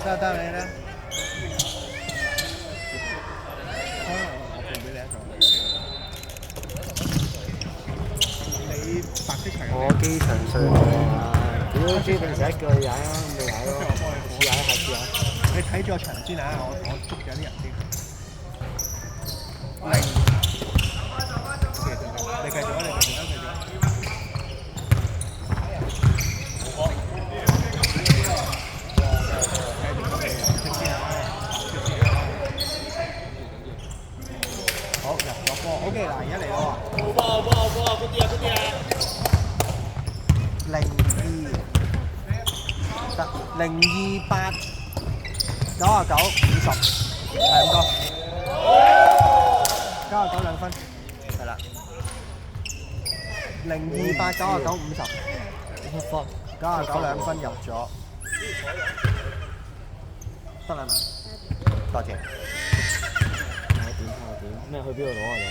得你啦。我判俾你一個。你白色場我機場稅啊！屌，基本上一腳踩啦，咪踩咯，試下試下。你睇住個場先啊！我捉咗啲人先。你繼續啊！你繼續啊！繼續啊！好入咗波，OK 嗱，而家嚟咯喎。好波好波好波，good 啲啊 good 啲啊！02得028 99 50係咁多，992分係啦。028 99 50，99 2分入咗，得啦嘛，多謝。咩？去邊度攞啊你？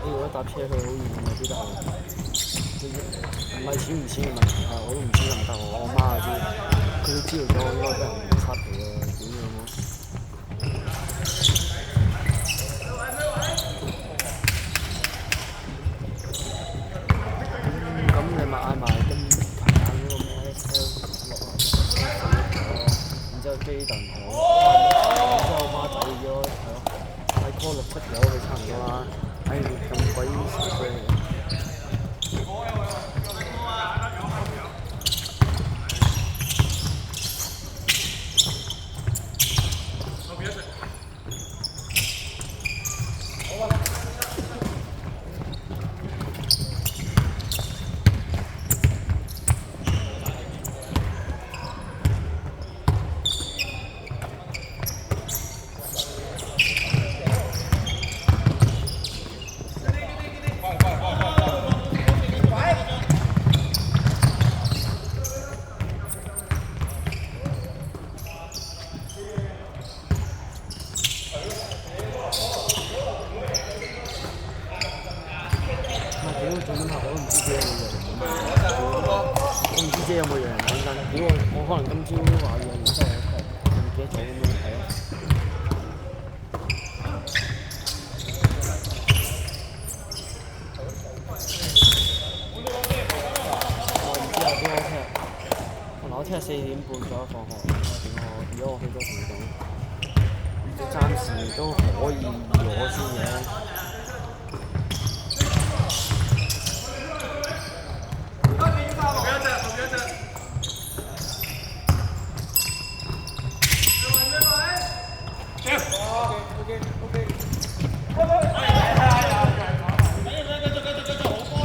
如果搭車去好遠啊，邊得啊？唔係錢唔錢嘅問題啊，我都唔知得唔得我媽嗰啲，佢都知道咗，應該俾人擦皮啊，點樣咯？咁你咪嗌埋咁排眼嗰個咩 SL 落嚟，然之後機凳好，然之後孖仔咗，係咯，大哥6、7友佢差唔多啦，唉咁鬼死嘅。有冇人等緊？屌我可能今朝話約，然之後唔記得咗咁樣睇咯。我唔知啊，邊個聽日？我聽日4點半左右放學，如果我去咗同你講，暫時都可以我先嘅。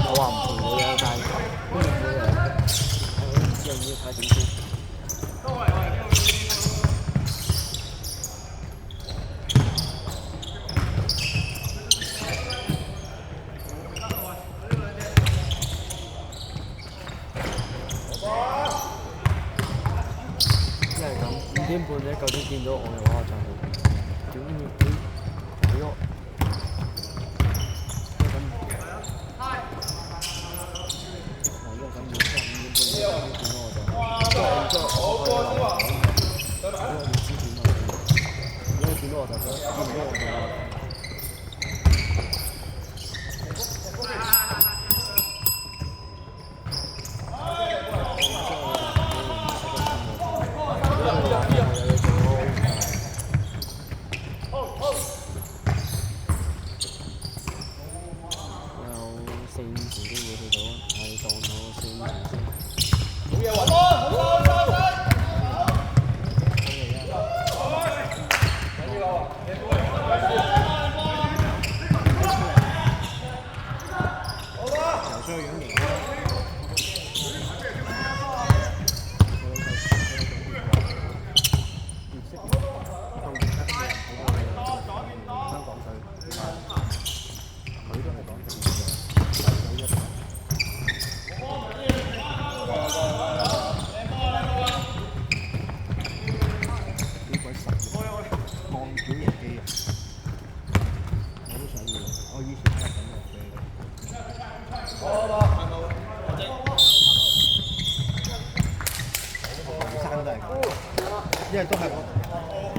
我話唔同你啊，但係都唔會啊，我唔知要睇點先。因為咁5點半你9點見到我嘅話，就係屌你俾我。好都係，因為都係我。